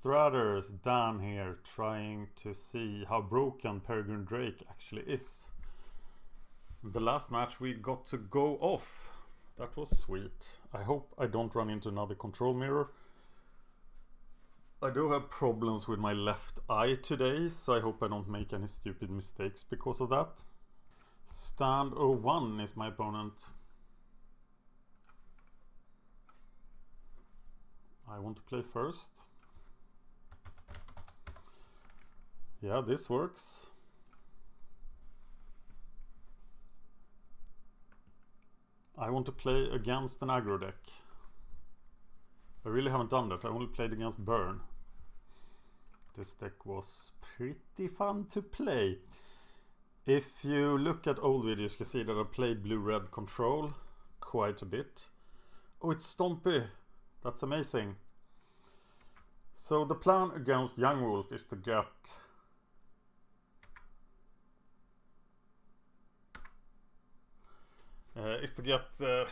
Strathers, Dan here, trying to see how broken Peregrine Drake actually is. The last match we got to go off. That was sweet. I hope I don't run into another control mirror. I do have problems with my left eye today, so I hope I don't make any stupid mistakes because of that. Stand 01 is my opponent. I want to play first. Yeah, this works. I want to play against an aggro deck. I really haven't done that. I only played against Burn. This deck was pretty fun to play. If you look at old videos, you can see that I played blue-red control quite a bit. Oh, it's Stompy. That's amazing. So the plan against Young Wolf is to get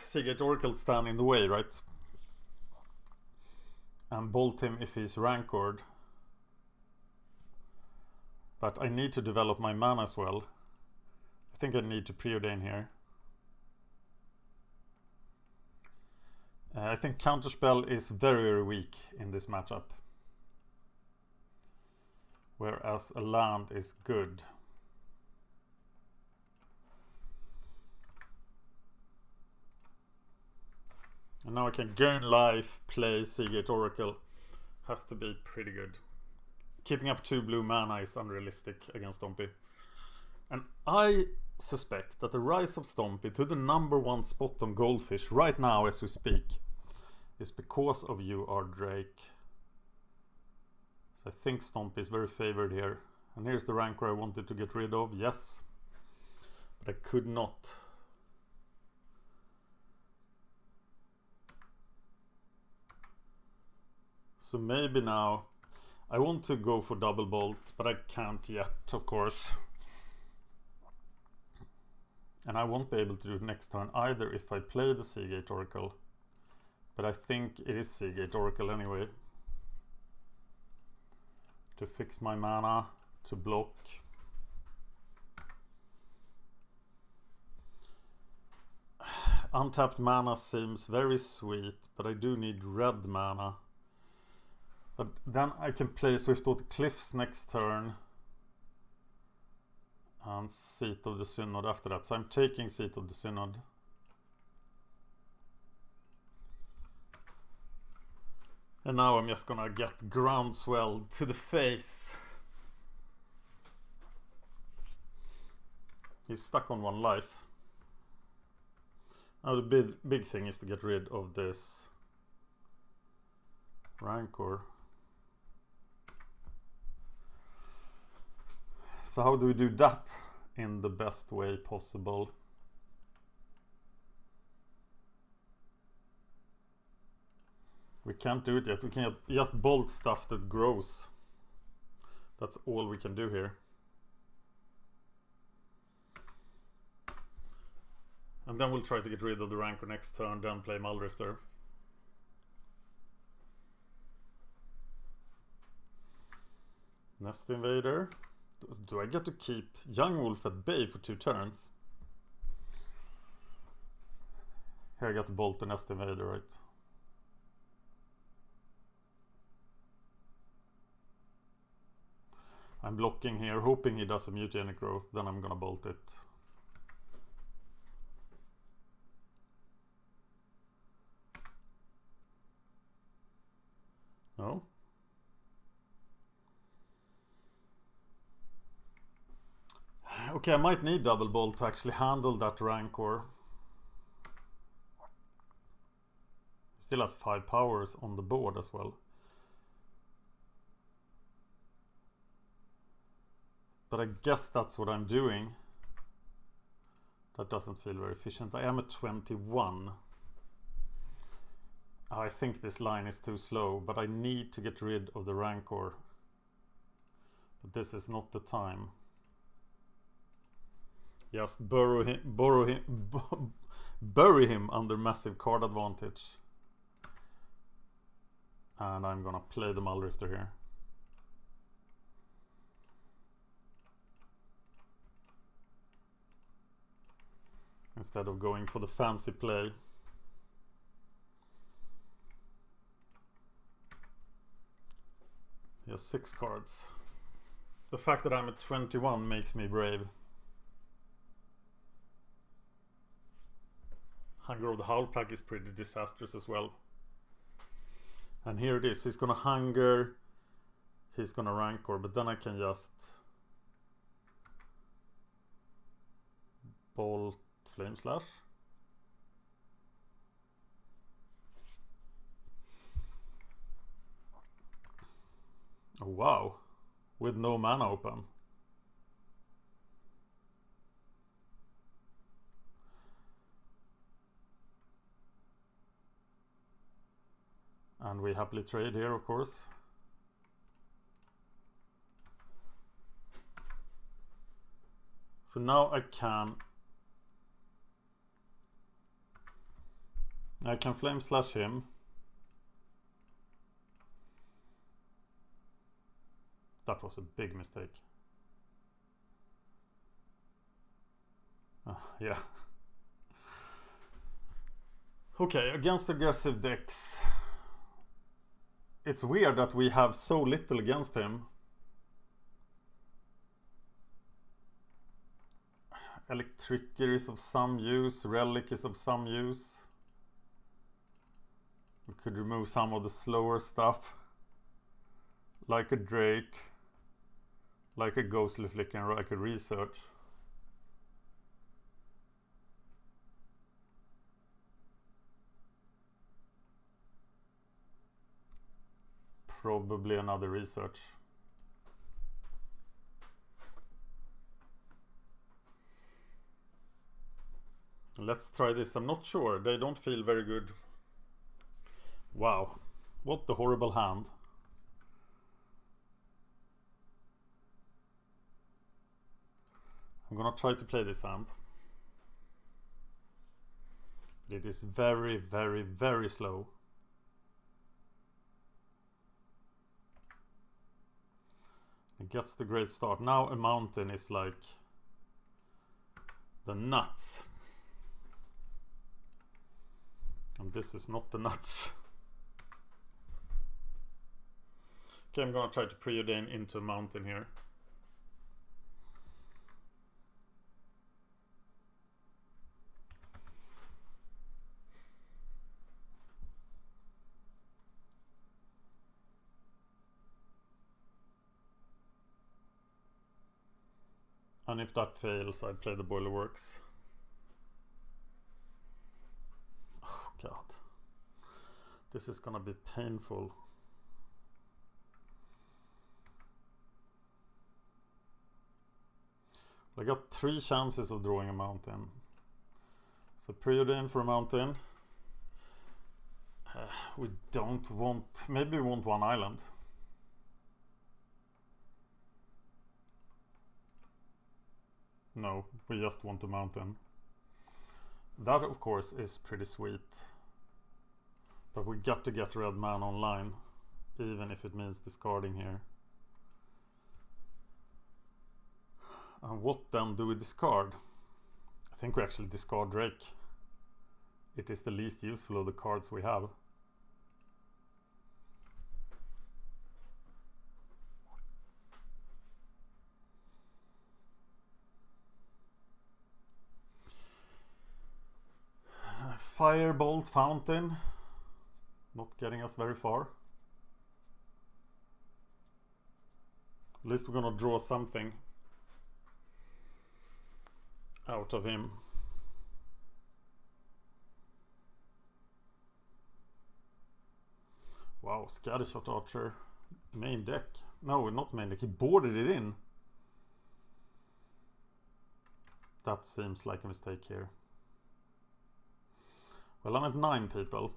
Seagate Oracle stand in the way, right? And bolt him if he's rancored. But I need to develop my mana as well. I think I need to preordain here. I think Counterspell is very, very weak in this matchup. Whereas a land is good. And now I can gain life, play Seagate Oracle. Has to be pretty good. Keeping up 2 blue mana is unrealistic against Stompy. And I suspect that the rise of Stompy to the #1 spot on Goldfish right now as we speak is because of you, R. Drake. So I think Stompy is very favored here. And here's the rancor I wanted to get rid of, yes. But I could not. So maybe now I want to go for double bolt, but I can't yet, of course. And I won't be able to do it next turn either if I play the Seagate Oracle. But I think it is Seagate Oracle anyway. To fix my mana, to block. Untapped mana seems very sweet, but I do need red mana. But then I can play Swiftwater Cliffs next turn. And Seat of the Synod after that. So I'm taking Seat of the Synod. And now I'm just gonna get Groundswell to the face. He's stuck on 1 life. Now the big thing is to get rid of this Rancor. So how do we do that in the best way possible? We can't do it yet. We can just bolt stuff that grows. That's all we can do here. And then we'll try to get rid of the Rancor next turn, then play Muldrifter. Nest Invader. Do I get to keep Young Wolf at bay for 2 turns? Here I got to bolt the Nest Invader, right? I'm blocking here, hoping he does a Mutagenic Growth, then I'm gonna bolt it. No? Okay, I might need double bolt to actually handle that Rancor. Still has 5 powers on the board as well. But I guess that's what I'm doing. That doesn't feel very efficient. I am at 21. I think this line is too slow, but I need to get rid of the Rancor. But this is not the time. Just bury him under massive card advantage. And I'm gonna play the Muldrifter here. instead of going for the fancy play. He has 6 cards. The fact that I'm at 21 makes me brave. Hunger of the Howl Pack is pretty disastrous as well. And here it is. He's gonna Hunger. He's gonna Rancor. But then I can just Bolt Flame Slash. Oh, wow. With no mana open. And we happily trade here, of course. So now I can Flame Slash him. That was a big mistake. Yeah. Okay, against aggressive decks. It's weird that we have so little against him. Electricker is of some use. Relic is of some use. We could remove some of the slower stuff. Like a Drake. Like a Ghostly Flicker and like a Research. Probably another Research. Let's try this. I'm not sure. They don't feel very good. Wow. What a horrible hand. I'm gonna try to play this hand. It is very, very, very slow. It gets the great start. Now a mountain is like the nuts. And this is not the nuts. Okay, I'm gonna try to preordain into a mountain here. And if that fails, I play the Boiler Works. Oh god. This is gonna be painful. I got 3 chances of drawing a mountain. So preordain for a mountain. We don't want... Maybe we want 1 island. No, we just want a mountain. That, of course, is pretty sweet. But we got to get red man online, even if it means discarding here. And what then do we discard? I think we actually discard Drake. It is the least useful of the cards we have. Firebolt Fountain. Not getting us very far. At least we're gonna draw something out of him. Wow, Scattershot Archer. Main deck. No, not main deck. He boarded it in. That seems like a mistake here. Well, I'm at 9 people.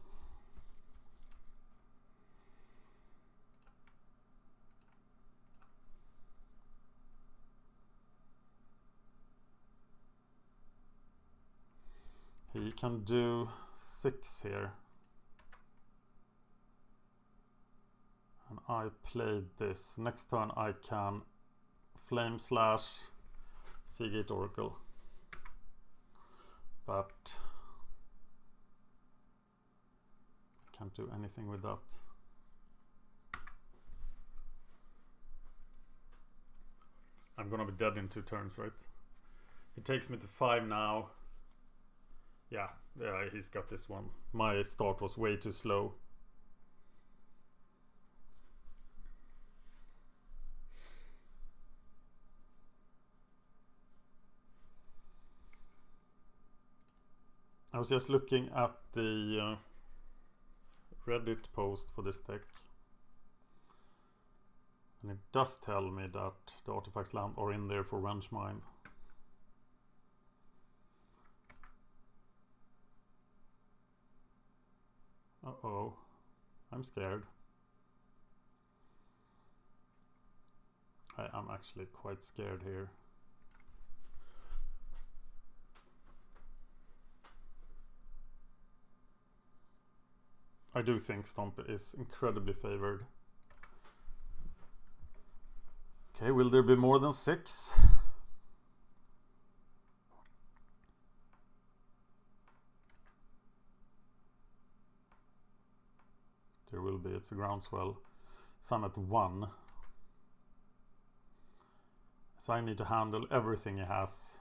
He can do 6 here. And I played this. Next turn I can Flame Slash Seagate Oracle. but I can't do anything with that. I'm gonna be dead in 2 turns, right? It takes me to 5 now. Yeah, he's got this one. My start was way too slow. I was just looking at the Reddit post for this deck, and it does tell me that the artifacts land are in there for Wrench Mind. Uh-oh, I'm scared. I am actually quite scared here. I do think Stompy is incredibly favored. Okay, will there be more than 6? There will be, it's a groundswell. So I'm at 1. So I need to handle everything he has.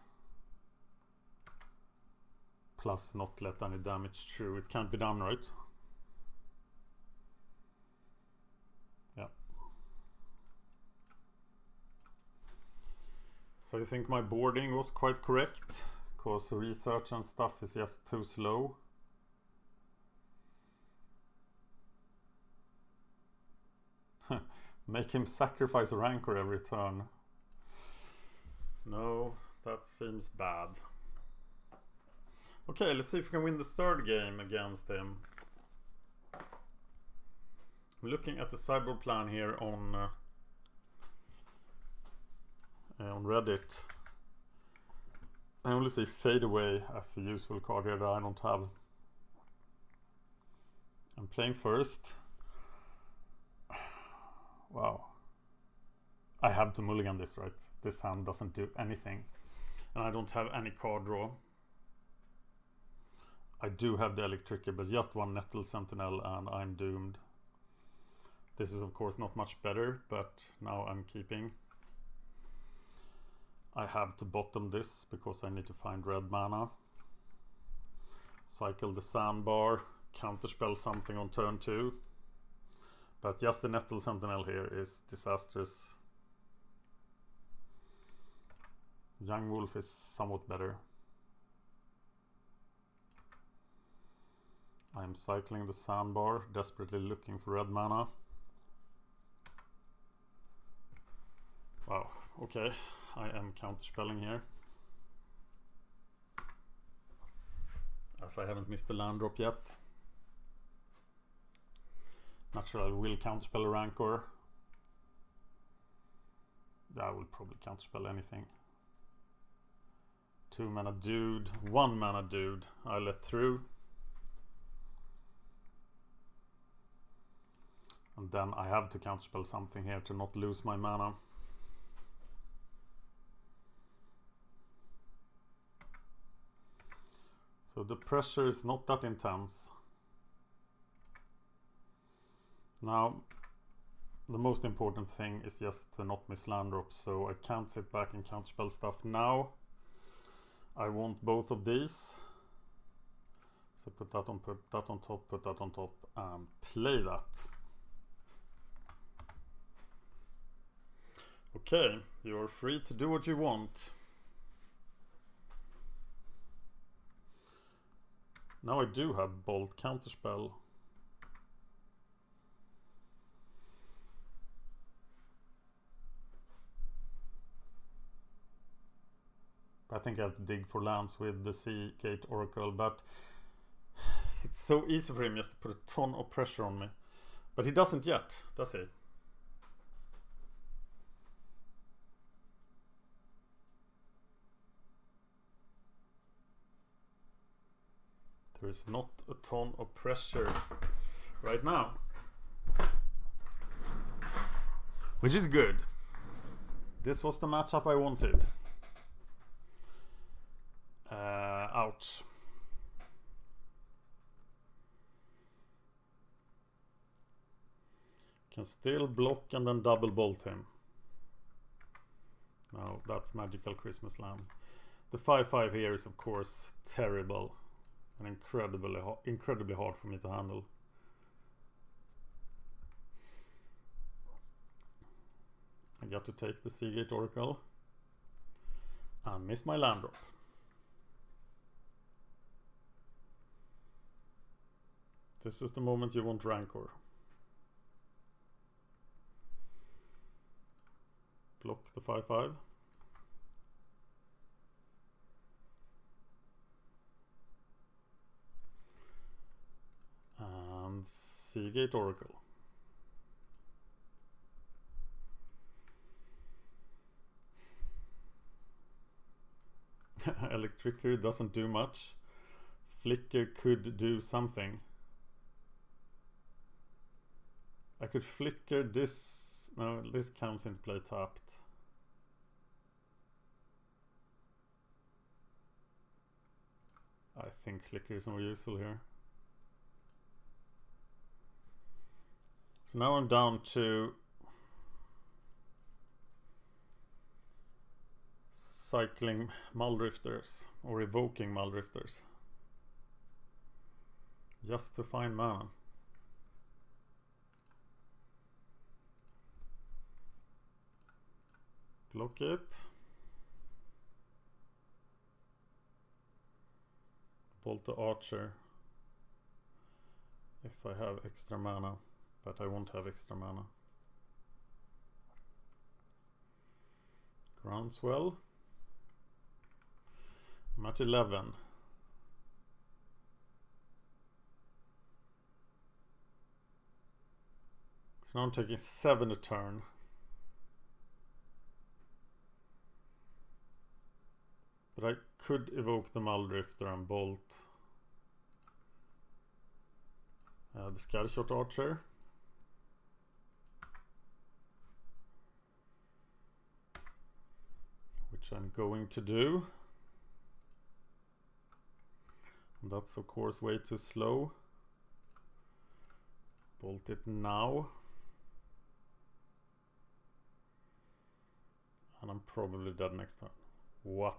Plus not let any damage through. It can't be done, right? Yeah. So I think my boarding was quite correct, because research and stuff is just too slow. Make him sacrifice a Rancor every turn. No, that seems bad. Okay, let's see if we can win the 3rd game against him. I'm looking at the sideboard plan here on Reddit. I only see Fade Away as a useful card here that I don't have. I'm playing first. Wow. I have to mulligan this, right? This hand doesn't do anything. And I don't have any card draw. I do have the Electric, but just 1 Nettle Sentinel and I'm doomed. This is of course not much better, but now I'm keeping. I have to bottom this because I need to find red mana. Cycle the Sandbar, counterspell something on turn 2. But just the Nettle Sentinel here is disastrous. Young Wolf is somewhat better. I'm cycling the Sandbar, desperately looking for red mana. Wow, okay. I am counterspelling here. As I haven't missed the land drop yet. Naturally, I will counterspell a Rancor. I will probably counterspell anything. 2 mana dude, 1 mana dude. I let through. And then I have to counterspell something here to not lose my mana. So the pressure is not that intense. Now, the most important thing is just to not miss land drops, so I can't sit back and counterspell stuff now. I want both of these. So put that on top, put that on top, and play that. Okay, you're free to do what you want. Now I do have Bolt counterspell. I think I have to dig for lands with the Seagate Oracle, but it's so easy for him just to put a ton of pressure on me. But he doesn't yet, does he? There is not a ton of pressure right now, which is good. This was the matchup I wanted. Ouch. Can still block and then double bolt him. No, that's Magical Christmas Lamb. The 5/5 here is of course terrible and incredibly hard for me to handle. I got to take the Seagate Oracle and miss my land drop. This is the moment you want Rancor. Block the 5/5. And Seagate Oracle. Electricker doesn't do much. Flicker could do something. I could flicker this. No, this comes into play tapped. I think flicker is more useful here. So now I'm down to cycling Muldrifters or evoking Muldrifters just to find mana. Block it. Bolt the Archer if I have extra mana, but I won't have extra mana. Groundswell. I'm at 11. So now I'm taking 7 a turn. But I could evoke the Muldrifter and bolt the Scattershot Archer. Which I'm going to do. And that's of course way too slow. Bolt it now. And I'm probably dead next turn. What?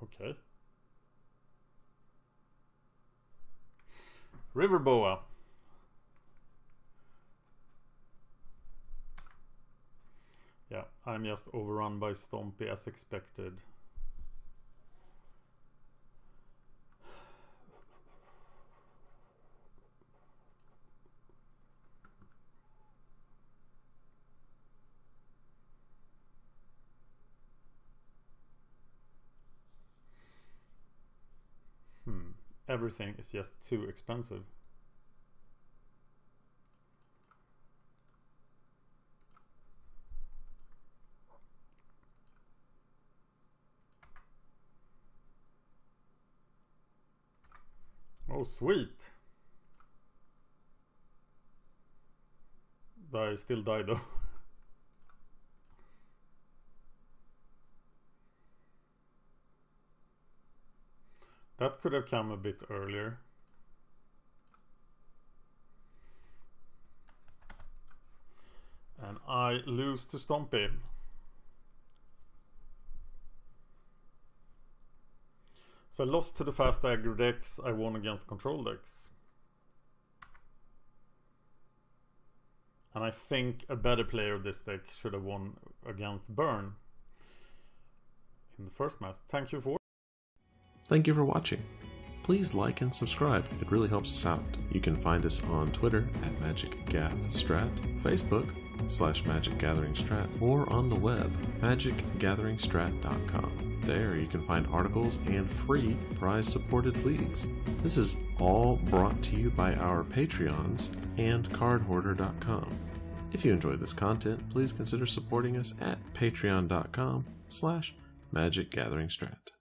Okay. Riverboa. Yeah, I'm just overrun by Stompy as expected. Everything is just too expensive. Oh, sweet. But I still die though. That could have come a bit earlier. And I lose to Stompy. So I lost to the fast aggro decks, I won against control decks. And I think a better player of this deck should have won against Burn in the first match. Thank you for watching. Please like and subscribe, it really helps us out. You can find us on Twitter at MagicGathStrat, Facebook /MagicGatheringStrat, or on the web, magicgatheringstrat.com. There you can find articles and free prize-supported leagues. This is all brought to you by our Patreons and cardhoarder.com. If you enjoyed this content, please consider supporting us at patreon.com/MagicGatheringStrat.